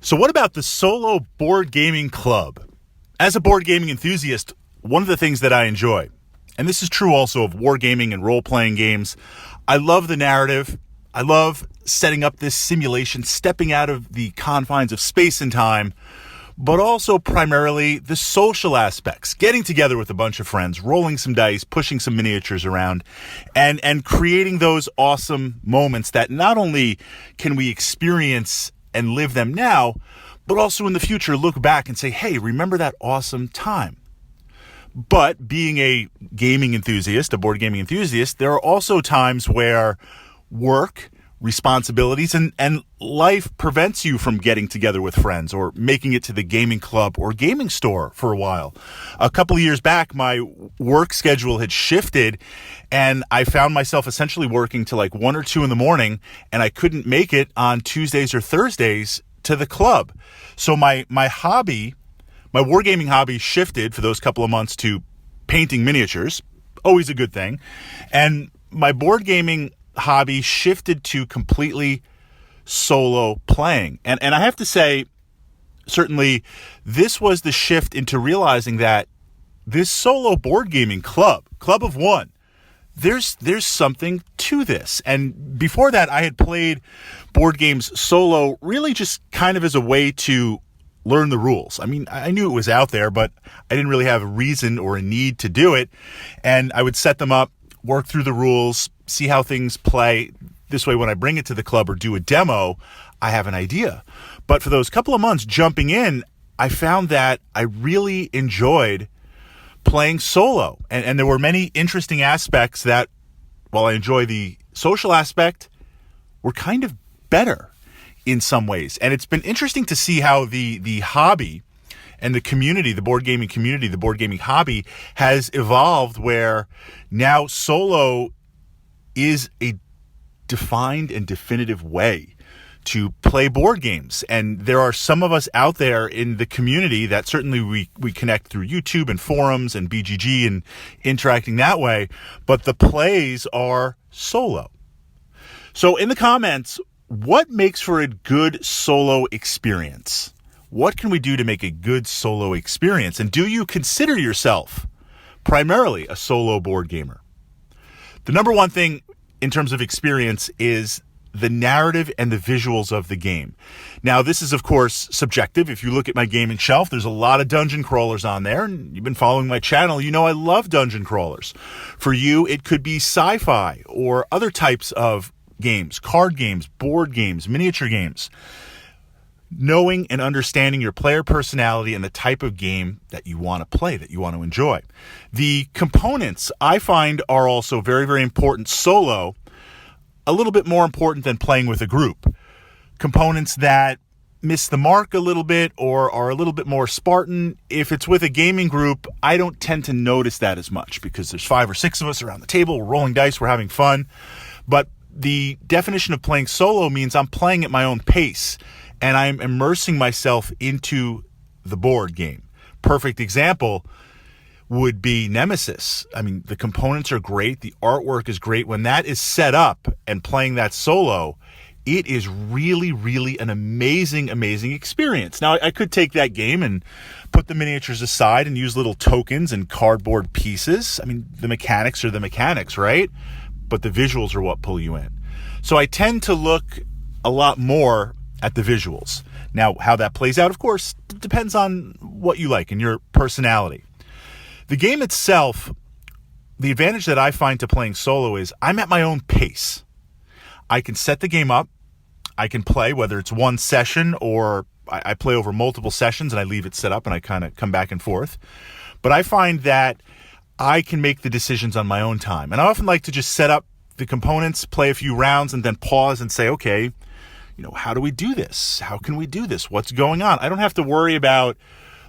So what about the solo board gaming club? As a board gaming enthusiast, one of the things that I enjoy, and this is true also of wargaming and role-playing games, I love the narrative. I love setting up this simulation, stepping out of the confines of space and time, but also primarily the social aspects, getting together with a bunch of friends, rolling some dice, pushing some miniatures around, and creating those awesome moments that not only can we experience and live them now, but also in the future look back and say, hey, remember that awesome time. But being a gaming enthusiast, a board gaming enthusiast, there are also times where work, responsibilities, and life prevents you from getting together with friends or making it to the gaming club or gaming store for a while. A couple of years back, my work schedule had shifted, and I found myself essentially working till like 1 or 2 in the morning, and I couldn't make it on Tuesdays or Thursdays to the club. So my hobby, my wargaming hobby shifted for those couple of months to painting miniatures, always a good thing, and my board gaming hobby shifted to completely solo playing. And I have to say, certainly, this was the shift into realizing that this solo board gaming club of one, there's something to this. And before that, I had played board games solo really just kind of as a way to learn the rules. I mean, I knew it was out there, but I didn't really have a reason or a need to do it. And I would set them up, work through the rules, see how things play. This way, when I bring it to the club or do a demo, I have an idea. But for those couple of months jumping in, I found that I really enjoyed playing solo. And there were many interesting aspects that, while I enjoy the social aspect, were kind of better in some ways. And it's been interesting to see how the hobby and the community, the board gaming community, the board gaming hobby has evolved, where now solo is a defined and definitive way to play board games. And there are some of us out there in the community that certainly we connect through YouTube and forums and BGG and interacting that way, but the plays are solo. So in the comments, what makes for a good solo experience? What can we do to make a good solo experience? And do you consider yourself primarily a solo board gamer? The number one thing in terms of experience is the narrative and the visuals of the game. Now, this is, of course, subjective. If you look at my gaming shelf, there's a lot of dungeon crawlers on there, and you've been following my channel, you know I love dungeon crawlers. For you, it could be sci-fi or other types of games, card games, board games, miniature games. Knowing and understanding your player personality and the type of game that you want to play, that you want to enjoy. The components, I find, are also very, very important solo, a little bit more important than playing with a group. Components that miss the mark a little bit or are a little bit more Spartan. If it's with a gaming group, I don't tend to notice that as much because there's 5 or 6 of us around the table, we're rolling dice, we're having fun. But the definition of playing solo means I'm playing at my own pace, and I'm immersing myself into the board game. Perfect example would be Nemesis. I mean, the components are great. The artwork is great. When that is set up and playing that solo, it is really, really an amazing, amazing experience. Now, I could take that game and put the miniatures aside and use little tokens and cardboard pieces. I mean, the mechanics are the mechanics, right? But the visuals are what pull you in. So I tend to look a lot more at the visuals. Now, how that plays out, of course, depends on what you like and your personality. The game itself, the advantage that I find to playing solo is I'm at my own pace. I can set the game up. I can play, whether it's one session or I play over multiple sessions and I leave it set up and I kind of come back and forth. But I find that I can make the decisions on my own time. And I often like to just set up the components, play a few rounds, and then pause and say, okay, how do we do this? How can we do this? What's going on? I don't have to worry about,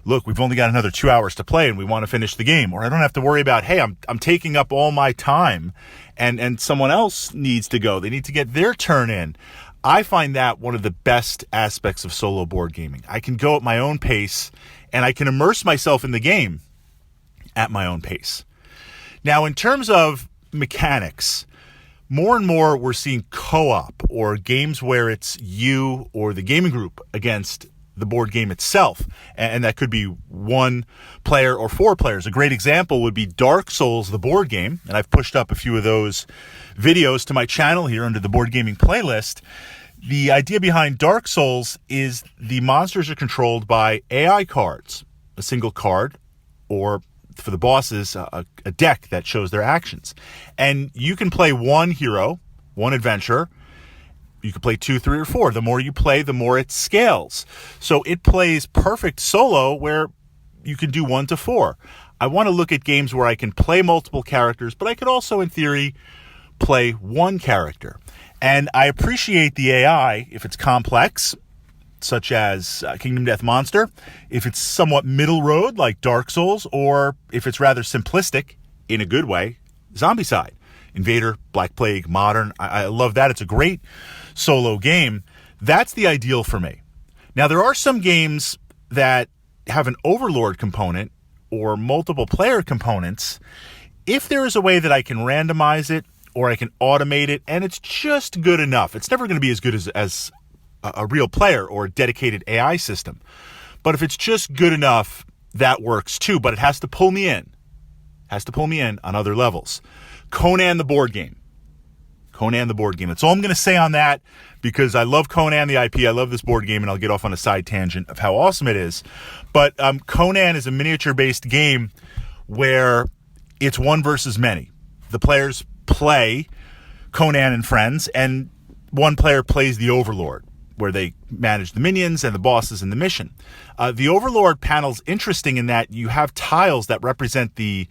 look, we've only got another 2 hours to play and we want to finish the game. Or I don't have to worry about, hey, I'm taking up all my time and someone else needs to go. They need to get their turn in. I find that one of the best aspects of solo board gaming. I can go at my own pace and I can immerse myself in the game at my own pace. Now, in terms of mechanics, more and more we're seeing co-op or games where it's you or the gaming group against the board game itself. And that could be 1 player or 4 players. A great example would be Dark Souls, the board game. And I've pushed up a few of those videos to my channel here under the board gaming playlist. The idea behind Dark Souls is the monsters are controlled by AI cards, a single card, or for the bosses, a deck that shows their actions. And you can play 1 hero, 1 adventurer. You can play 2, 3, or 4. The more you play, the more it scales. So it plays perfect solo where you can do 1 to 4. I want to look at games where I can play multiple characters, but I could also, in theory, play 1 character. And I appreciate the AI if it's complex, such as Kingdom Death Monster, if it's somewhat middle road like Dark Souls, or if it's rather simplistic, in a good way, Zombicide. Invader, Black Plague, Modern. I love that. It's a great solo game. That's the ideal for me. Now, there are some games that have an Overlord component or multiple player components. If there is a way that I can randomize it or I can automate it, and it's just good enough. It's never going to be as good as a real player or a dedicated AI system. But if it's just good enough, that works too. But it has to pull me in. Has to pull me in on other levels. Conan the board game. Conan the board game. That's all I'm going to say on that, because I love Conan the IP. I love this board game, and I'll get off on a side tangent of how awesome it is. But Conan is a miniature-based game where it's 1 versus many. The players play Conan and friends, and 1 player plays the Overlord, where they manage the minions and the bosses in the mission. The Overlord panel's interesting in that you have tiles that represent the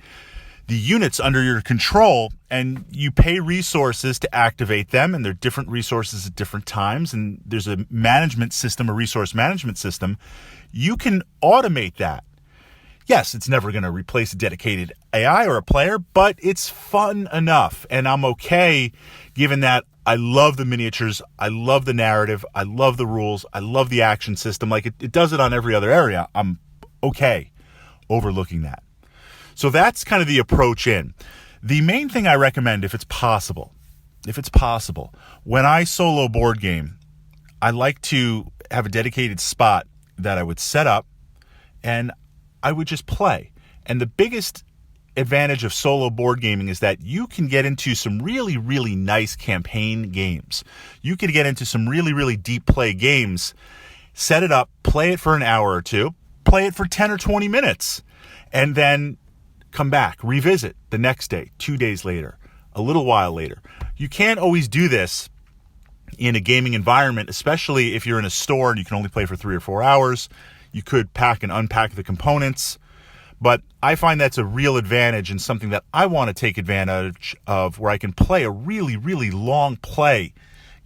units under your control, and you pay resources to activate them, and they're different resources at different times, and there's a management system, a resource management system. You can automate that. Yes, it's never going to replace a dedicated AI or a player, but it's fun enough, and I'm okay given that I love the miniatures, I love the narrative, I love the rules, I love the action system. Like it does it on every other area. I'm okay overlooking that. So that's kind of the approach in. The main thing I recommend, if it's possible, when I solo board game, I like to have a dedicated spot that I would set up and I would just play. And the biggest advantage of solo board gaming is that you can get into some really, really nice campaign games. You can get into some really, really deep play games, set it up, play it for an hour or 2, play it for 10 or 20 minutes, and then come back, revisit the next day, 2 days later, a little while later. You can't always do this in a gaming environment, especially if you're in a store and you can only play for 3 or 4 hours. You could pack and unpack the components, but I find that's a real advantage and something that I want to take advantage of, where I can play a really, really long play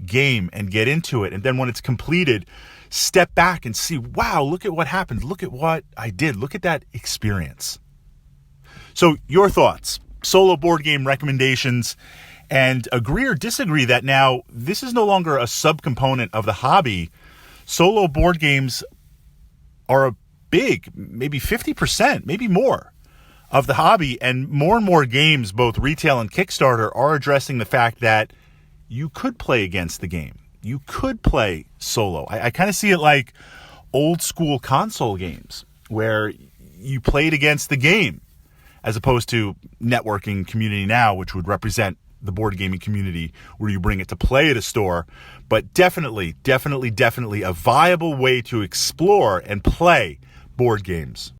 game and get into it. And then when it's completed, step back and see, wow, look at what happened. Look at what I did. Look at that experience. So your thoughts, solo board game recommendations, and agree or disagree that now this is no longer a subcomponent of the hobby. Solo board games are a big, maybe 50%, maybe more of the hobby. And more games, both retail and Kickstarter, are addressing the fact that you could play against the game. You could play solo. I kind of see it like old school console games where you played against the game, as opposed to networking community now, which would represent the board gaming community where you bring it to play at a store. But definitely a viable way to explore and play board games.